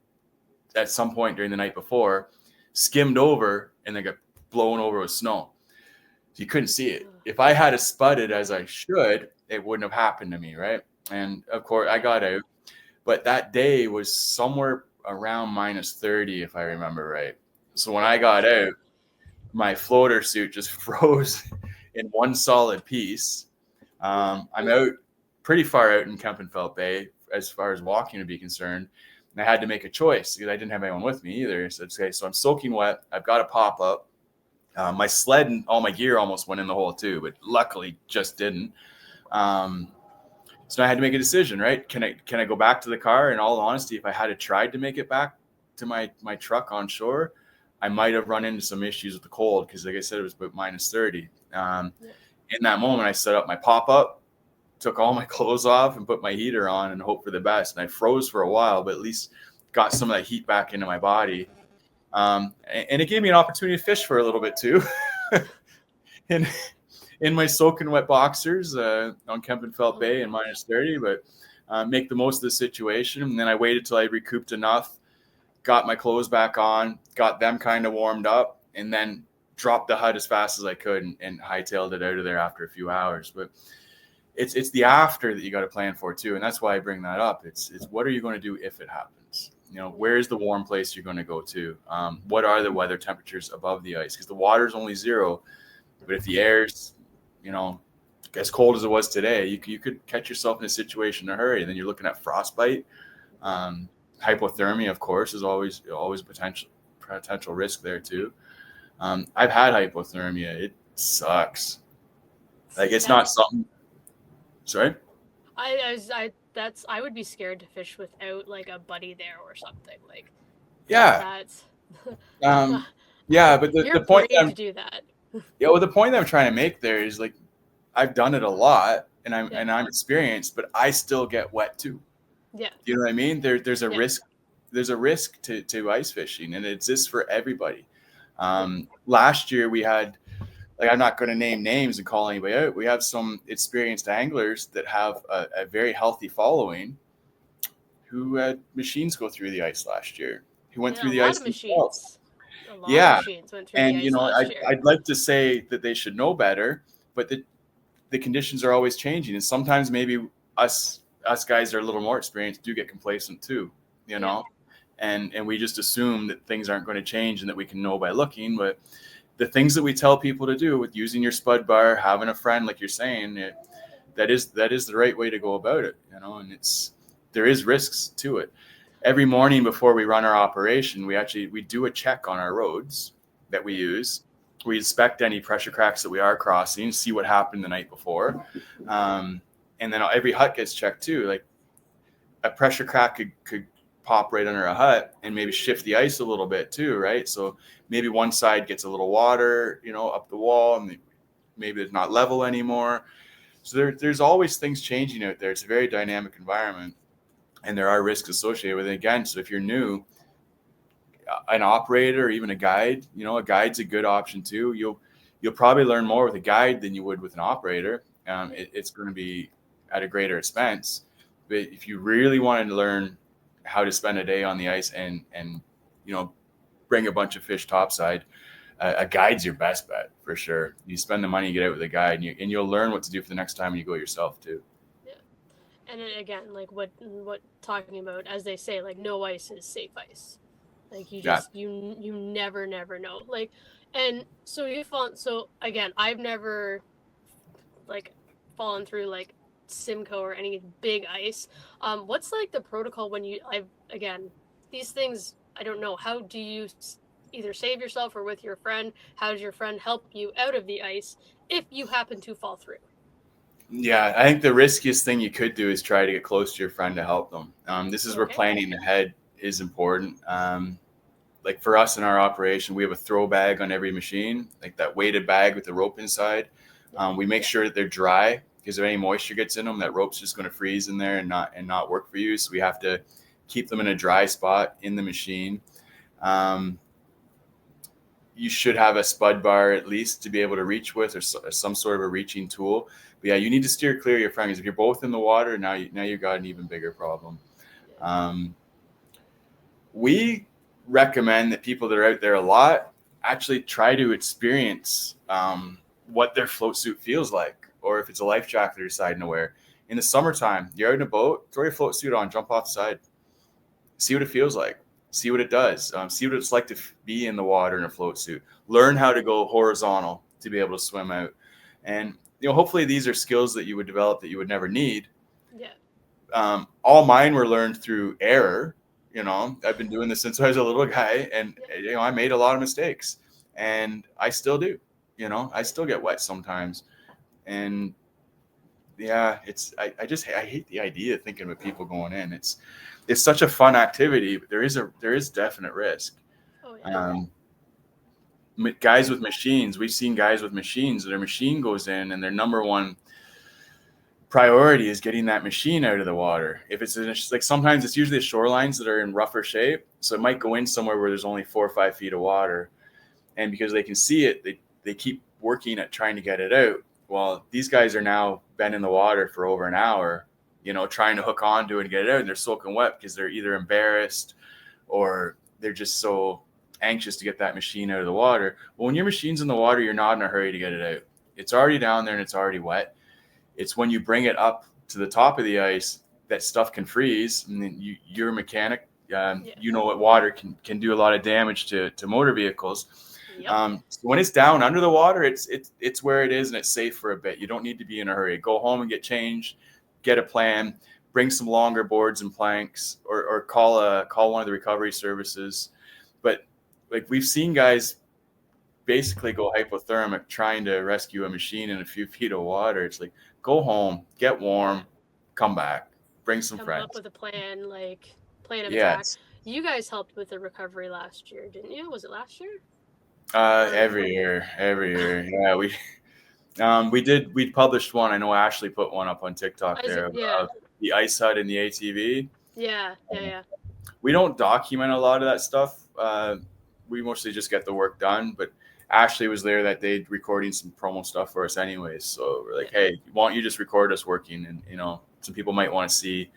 at some point during the night before, skimmed over, and then got blown over with snow. So you couldn't see it. If I had spudded as I should, it wouldn't have happened to me, right? And of course, I got out. But that day was somewhere around -30, if I remember right. So when I got out, my floater suit just froze in one solid piece. I'm out pretty far out in Kempenfelt Bay as far as walking to be concerned. And I had to make a choice because I didn't have anyone with me either. So okay, so I'm soaking wet. I've got to pop up. My sled and all my gear almost went in the hole too, but luckily just didn't. So I had to make a decision, right? Can I go back to the car? In all honesty, if I had tried to make it back to my truck on shore, I might have run into some issues with the cold because, like I said, it was about -30. In that moment, I set up my pop-up, took all my clothes off and put my heater on and hope for the best. And I froze for a while, but at least got some of that heat back into my body. And it gave me an opportunity to fish for a little bit too. In my soaking wet boxers on Kempenfelt Bay in -30, but make the most of the situation. And then I waited till I recouped enough, got my clothes back on, got them kind of warmed up, and then dropped the hut as fast as I could and hightailed it out of there after a few hours. But it's the after that you got to plan for too. And that's why I bring that up. It's what are you going to do if it happens? Where's the warm place you're going to go to? What are the weather temperatures above the ice? Because the water's only 0. But if the air's, as cold as it was today, you could catch yourself in a situation in a hurry. And then you're looking at frostbite. Hypothermia, of course, is always a potential risk there too. I've had hypothermia. It sucks. Like it's not something. Sorry? I would be scared to fish without like a buddy there or something. Like that's yeah, but the point brave to do that. The point that I'm trying to make there is like I've done it a lot and I'm experienced, but I still get wet too. Yeah. You know what I mean? There's a risk. There's a risk to ice fishing, and it exists for everybody. Last year we had, like, I'm not going to name names and call anybody out. We have some experienced anglers that have a very healthy following who had machines go through the ice last year, who went through the ice themselves. A lot of machines went through the ice last year. I'd like to say that they should know better, but the conditions are always changing. And sometimes maybe us guys that are a little more experienced do get complacent too, and we just assume that things aren't going to change and that we can know by looking. But the things that we tell people to do with using your spud bar, having a friend, like you're saying, that is the right way to go about it, and there is risks to it. Every morning before we run our operation, we do a check on our roads that we use. We inspect any pressure cracks that we are crossing, see what happened the night before. And then every hut gets checked too. Like a pressure crack could pop right under a hut and maybe shift the ice a little bit too, right? So maybe one side gets a little water, up the wall, and maybe it's not level anymore. So there's always things changing out there. It's a very dynamic environment, and there are risks associated with it. Again, so if you're new, an operator or even a guide, a guide's a good option too. You'll probably learn more with a guide than you would with an operator. It's going to be at a greater expense. But if you really wanted to learn how to spend a day on the ice and bring a bunch of fish topside, a guide's your best bet for sure. You spend the money, you get out with a guide, and you'll learn what to do for the next time when you go yourself too. Yeah, and then again, like what talking about, as they say, like no ice is safe ice. Like you just you never know. Like, and so again, I've never like fallen through like Simcoe or any big ice. What's like the protocol when these things, I don't know, how do you either save yourself or with your friend, how does your friend help you out of the ice if you happen to fall through? Yeah, I think the riskiest thing you could do is try to get close to your friend to help them. This is where planning ahead is important. Like for us in our operation, we have a throw bag on every machine, like that weighted bag with the rope inside. We make sure that they're dry because if any moisture gets in them, that rope's just going to freeze in there and not work for you. So we have to keep them in a dry spot in the machine. You should have a spud bar at least to be able to reach with, or some sort of a reaching tool. But yeah, you need to steer clear of your friend, because if you're both in the water, now you've got an even bigger problem. We recommend that people that are out there a lot actually try to experience what their float suit feels like, or if it's a life jacket they're deciding to wear. In the summertime, you're out in a boat, throw your float suit on, jump off the side, see what it feels like, see what it does, see what it's like to be in the water in a float suit, learn how to go horizontal to be able to swim out. And hopefully these are skills that you would develop that you would never need. Yeah. All mine were learned through error. I've been doing this since I was a little guy, and I made a lot of mistakes, and I still do. I still get wet sometimes, and yeah, I hate the idea of thinking about people going in. It's such a fun activity, but there is definite risk. Oh, yeah. Guys with machines, we've seen guys with machines, their machine goes in, and their number one priority is getting that machine out of the water. If it's like, sometimes it's usually the shorelines that are in rougher shape, so it might go in somewhere where there's only 4 or 5 feet of water, and because they can see it, they keep working at trying to get it out. Well, these guys are now been in the water for over an hour, trying to hook onto it and get it out, and they're soaking wet because they're either embarrassed or they're just so anxious to get that machine out of the water. Well, when your machine's in the water, you're not in a hurry to get it out. It's already down there and it's already wet. It's when you bring it up to the top of the ice that stuff can freeze, and then you're a mechanic. You know what water can do a lot of damage to motor vehicles. Yep. So when it's down under the water, it's where it is, and it's safe for a bit. You don't need to be in a hurry. Go home and get changed, get a plan, bring some longer boards and planks, or call one of the recovery services. But like, we've seen guys basically go hypothermic trying to rescue a machine in a few feet of water. It's like, go home, get warm, come back, bring some friends. Up with a plan, like plan of Yes. attack. You guys helped with the recovery last year, didn't you? Was it last year? Every year. Yeah, we published one. I know Ashley put one up on TikTok there. Yeah. The ice hut and the ATV. Yeah. We don't document a lot of that stuff. We mostly just get the work done, but Ashley was there that day recording some promo stuff for us anyways. So we're like, hey, why don't you just record us working? And, some people might want to see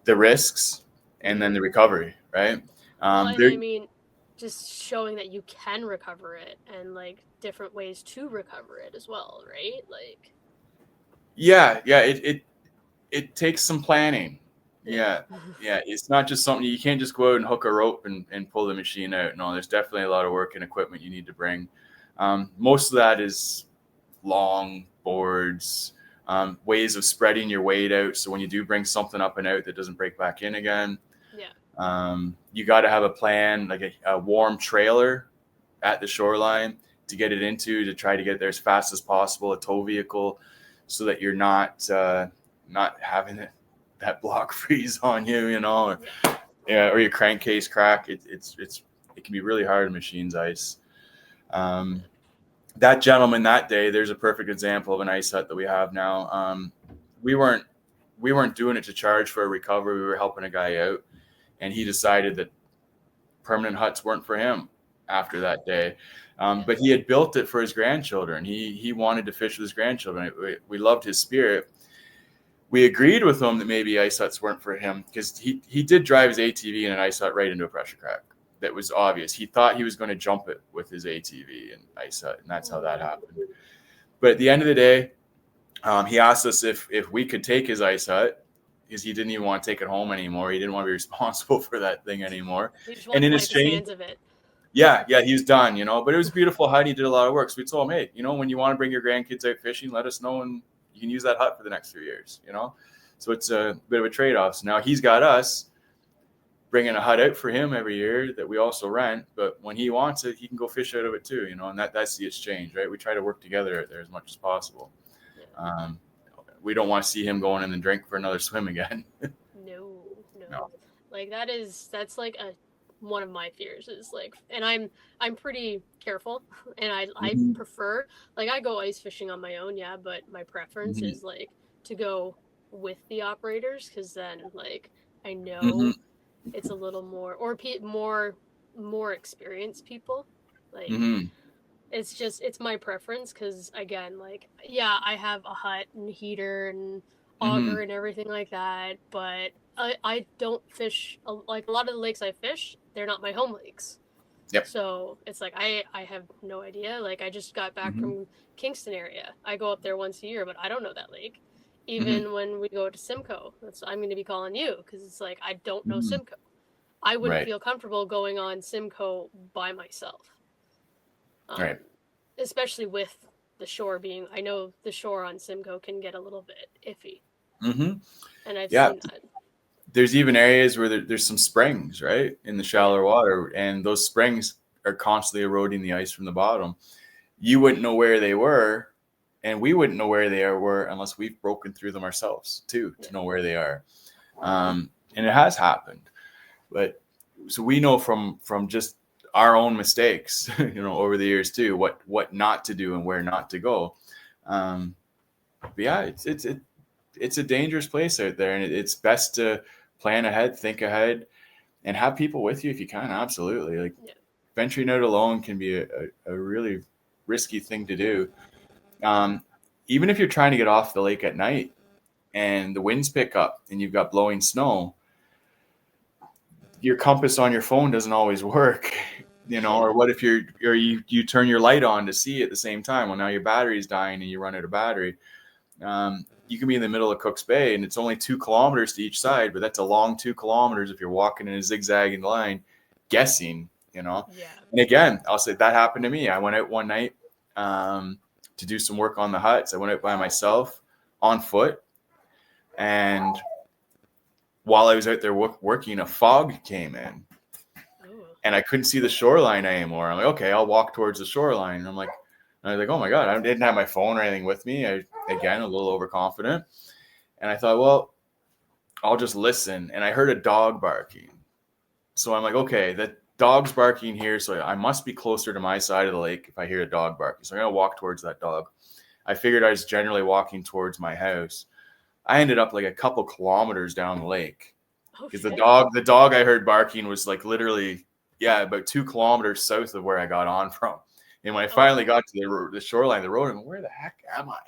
the risks and then the recovery, right? I mean, just showing that you can recover it, and like different ways to recover it as well, right? Like, yeah, it takes some planning. Yeah. It's not just something you can't just go out and hook a rope and pull the machine out. No, there's definitely a lot of work and equipment you need to bring. Most of that is long boards, ways of spreading your weight out, so when you do bring something up and out, that doesn't break back in again. You got to have a plan, like a warm trailer at the shoreline to get it into, to try to get there as fast as possible, a tow vehicle, so that you're not having that block freeze on you, or your crankcase crack. It can be really hard in machines ice. That gentleman that day, there's a perfect example of an ice hut that we have now. We weren't doing it to charge for a recovery. We were helping a guy out, and he decided that permanent huts weren't for him after that day. But he had built it for his grandchildren. He wanted to fish with his grandchildren. We loved his spirit. We agreed with him that maybe ice huts weren't for him, because he did drive his ATV in an ice hut right into a pressure crack. That was obvious. He thought he was going to jump it with his ATV and ice hut, and that's how that happened. But at the end of the day, he asked us if we could take his ice hut, because he didn't even want to take it home anymore. He didn't want to be responsible for that thing anymore. And in exchange, of it. Yeah, he was done, But it was a beautiful hut. He did a lot of work. So we told him, hey, when you want to bring your grandkids out fishing, let us know, and you can use that hut for the next 3 years, So it's a bit of a trade-off. So now he's got us bringing a hut out for him every year that we also rent. But when he wants it, he can go fish out of it too, and that's the exchange, right? We try to work together out there as much as possible. We don't want to see him going in and drink for another swim again. No. Like that's like one of my fears is like, and I'm pretty careful, and I Mhm. prefer, like, I go ice fishing on my own, yeah, but my preference Mhm. is like to go with the operators, because then like I Mhm. know it's a little more, or more experienced people, like Mhm. it's my preference, because again, like, yeah, I have a hut and heater and auger Mhm. and everything like that, but I don't fish like a lot of the lakes I fish, they're not my home lakes. Yep. So it's like I have no idea. Like, I just got back Mhm. from Kingston area. I go up there once a year, but I don't know that lake. Mhm. Even when we go to Simcoe, that's I'm going to be calling you, because it's like I don't know Mhm. Simcoe. I wouldn't Right. feel comfortable going on Simcoe by myself, Right. um, especially with the shore being. I know the shore on Simcoe can get a little bit iffy, Mhm. and I've Yeah. seen that. There's even areas where there's some springs, right, in the Yeah, shallower water, and those springs are constantly eroding the ice from the bottom. You wouldn't know where they were, and we wouldn't know where they were unless we've broken through them ourselves too yeah, to know where they are. And it has happened, but so we know from just our own mistakes, over the years too, what not to do and where not to go. Um, but yeah, it's a dangerous place out there, and it's best to plan ahead, think ahead, and have people with you if you can. Absolutely, like yeah. venturing out alone can be a really risky thing to do. Um, Even if you're trying to get off the lake at night and the winds pick up and you've got blowing snow, your compass on your phone doesn't always work, Yeah. or what if you turn your light on to see at the same time? Well, now your battery's dying and you run out of battery. You can be in the middle of Cook's Bay and it's only 2 kilometers to each side, but that's a long 2 kilometers if you're walking in a zigzagging line, guessing. Yeah. And again, I'll say that happened to me. I went out one night to do some work on the huts. I went out by myself on foot, and while I was out there working, a fog came in Oh. and I couldn't see the shoreline anymore. I'm like, okay, I'll walk towards the shoreline. And I was like, oh my God, I didn't have my phone or anything with me. Again, a little overconfident. And I thought, well, I'll just listen. And I heard a dog barking. So I'm like, okay, that dog's barking here. So I must be closer to my side of the lake if I hear a dog barking. So I'm going to walk towards that dog. I figured I was generally walking towards my house. I ended up like a couple kilometers down the lake Oh because shit. the dog I heard barking was like literally, yeah, about 2 kilometers south of where I got on from. And when I Oh finally wow. got to the shoreline, the road, I'm like, where the heck am I?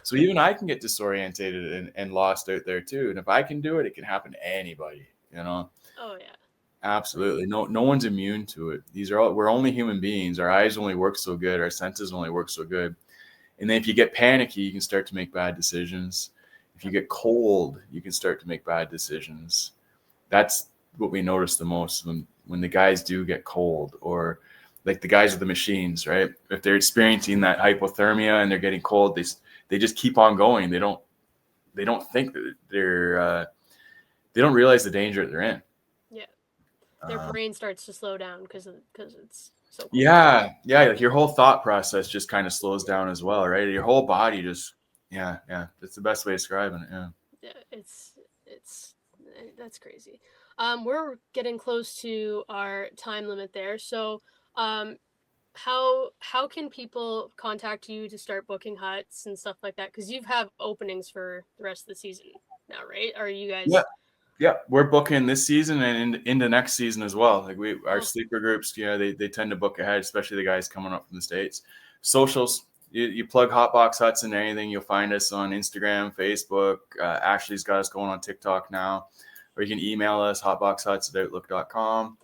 So even I can get disorientated and lost out there too. And if I can do it, it can happen to anybody. Oh yeah. Absolutely. No one's immune to it. We're only human beings. Our eyes only work so good. Our senses only work so good. And then if you get panicky, you can start to make bad decisions. If you get cold, you can start to make bad decisions. That's what we notice the most when the guys do get cold, or like the guys with the machines, right? If they're experiencing that hypothermia and they're getting cold, they just keep on going. They don't think that they don't realize the danger that they're in. Yeah. Their brain starts to slow down because it's so cold. Yeah, like your whole thought process just kind of slows down as well, right? Your whole body just, yeah. That's the best way of describing it. Yeah. Yeah, it's that's crazy. We're getting close to our time limit there. So, um, how can people contact you to start booking huts and stuff like that? Because you have openings for the rest of the season now, right? Are you Yeah. guys? Yeah, we're booking this season and into next season as well. Like our Oh, sleeper groups, they tend to book ahead, especially the guys coming up from the States. Socials, you plug Hotbox Huts in anything, you'll find us on Instagram, Facebook. Ashley's got us going on TikTok now, or you can email us hotboxhuts@outlook.com.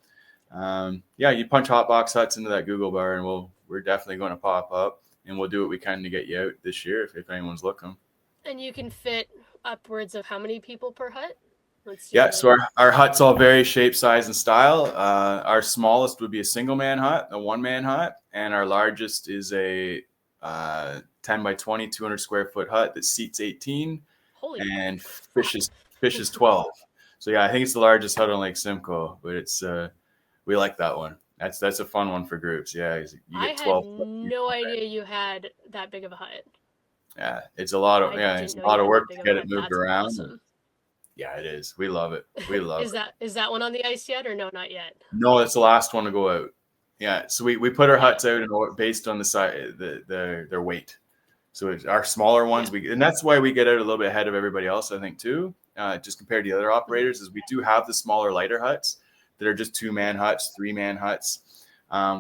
Yeah, you punch Hotbox Huts into that Google bar, and we're definitely going to pop up, and we'll do what we can to get you out this year if anyone's looking. and you can fit upwards of how many people per hut? Let's do Yeah, so like. our huts all vary shape, size, and style. Our smallest would be a single man hut, a 1-man hut, and our largest is a 10 by 20, 200 square foot hut that seats 18 Holy and crap. fishes 12. So yeah, I think it's the largest hut on Lake Simcoe, but it's we like that one. That's a fun one for groups. Yeah, you I get had 12. no idea you had that big of a hut. Yeah, it's a lot of I it's didn't know a you lot of had that work big to of a get it hut. moved That's around. awesome. Yeah, it is. We love it. We love it. Is that one on the ice yet, or no, not yet? No, it's the last one to go out. Yeah, so we put our huts out in based on the size, their weight. So it's our smaller ones, and that's why we get out a little bit ahead of everybody else, I think, too. Just compared to the other operators, is we do have the smaller, lighter huts that are just 2-man huts, 3-man huts.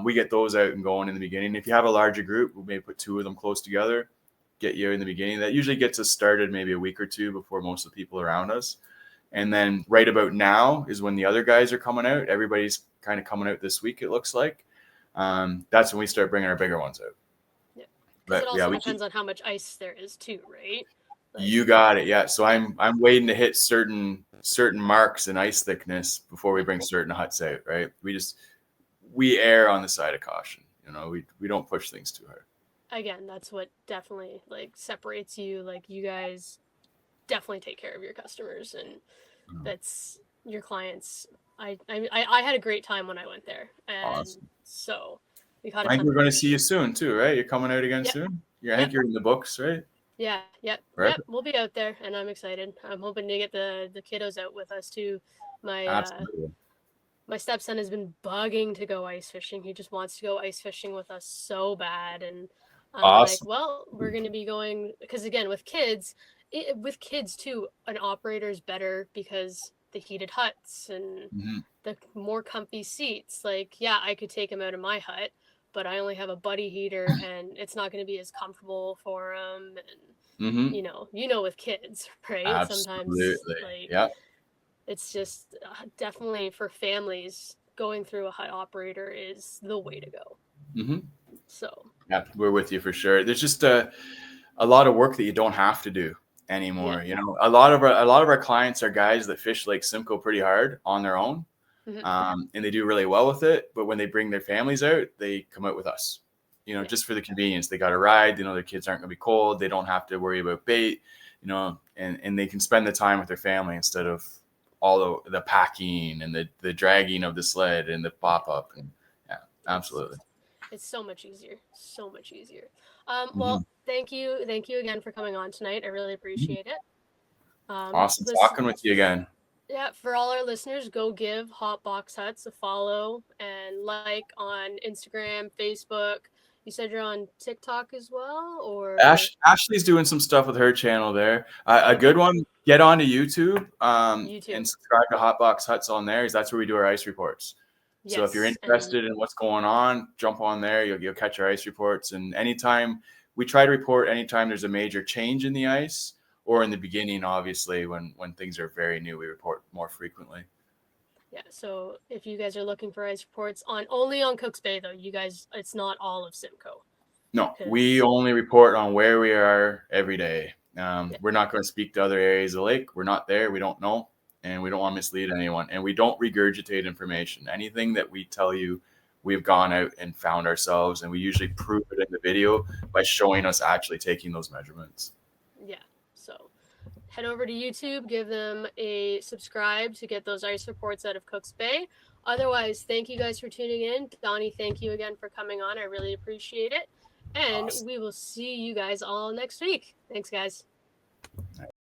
We get those out and going in the beginning. If you have a larger group, we'll maybe put 2 of them close together, get you in the beginning. That usually gets us started maybe a week or 2 before most of the people around us. And then right about now is when the other guys are coming out. Everybody's kind of coming out this week, it looks like. That's when we start bringing our bigger ones out. Yeah, because it also depends on how much ice there is too, right? Like, you got it. Yeah. So I'm waiting to hit certain marks in ice thickness before we bring certain huts out. Right. We err on the side of caution. We don't push things too hard. Again, that's what definitely separates you. Like, you guys definitely take care of your customers, and that's your clients. I had a great time when I went there, and awesome. So I think we're going to see you soon too, right? You're coming out again soon. I think you're in the books, right? Yeah, right? Yep. We'll be out there, and I'm excited. I'm hoping to get the kiddos out with us too. My stepson has been bugging to go ice fishing. He just wants to go ice fishing with us so bad, and I'm awesome. like, well, we're going to be going, because again, with kids too, an operator is better because the heated huts and the more comfy seats. Like, yeah, I could take him out of my hut, but I only have a buddy heater, and it's not going to be as comfortable for him. And with kids, right? Absolutely. Sometimes, it's just definitely for families, going through a hut operator is the way to go. So yeah, we're with you for sure. There's just a lot of work that you don't have to do anymore. A lot of our clients are guys that fish Lake Simcoe pretty hard on their own, and they do really well with it. But when they bring their families out, they come out with us. Just for the convenience. They got a ride. Their kids aren't going to be cold. They don't have to worry about bait. And they can spend the time with their family instead of all the packing and the dragging of the sled and the pop up. And yeah, absolutely. It's so much easier. Well, thank you again for coming on tonight. I really appreciate it. Awesome talking with you again. Yeah, for all our listeners, go give Hotbox Huts a follow and like on Instagram, Facebook. You said you're on TikTok as well, or Ashley's doing some stuff with her channel there. A good one. Get onto YouTube, and subscribe to Hotbox Huts on there. That's where we do our ice reports. Yes, so if you're interested in what's going on, jump on there. You'll catch our ice reports. And anytime we try to report, anytime there's a major change in the ice, or in the beginning, obviously, when things are very new, we report more frequently. Yeah, so if you guys are looking for ice reports only on Cooks Bay, though, you guys, it's not all of Simcoe. No, we only report on where we are every day. We're not going to speak to other areas of the lake. We're not there. We don't know, and we don't want to mislead anyone. And we don't regurgitate information. Anything that we tell you, we've gone out and found ourselves, and we usually prove it in the video by showing us actually taking those measurements. Yeah, so head over to YouTube, give them a subscribe to get those ice reports out of Cooks Bay. Otherwise, thank you guys for tuning in. Donnie, thank you again for coming on. I really appreciate it. And we will see you guys all next week. Thanks, guys.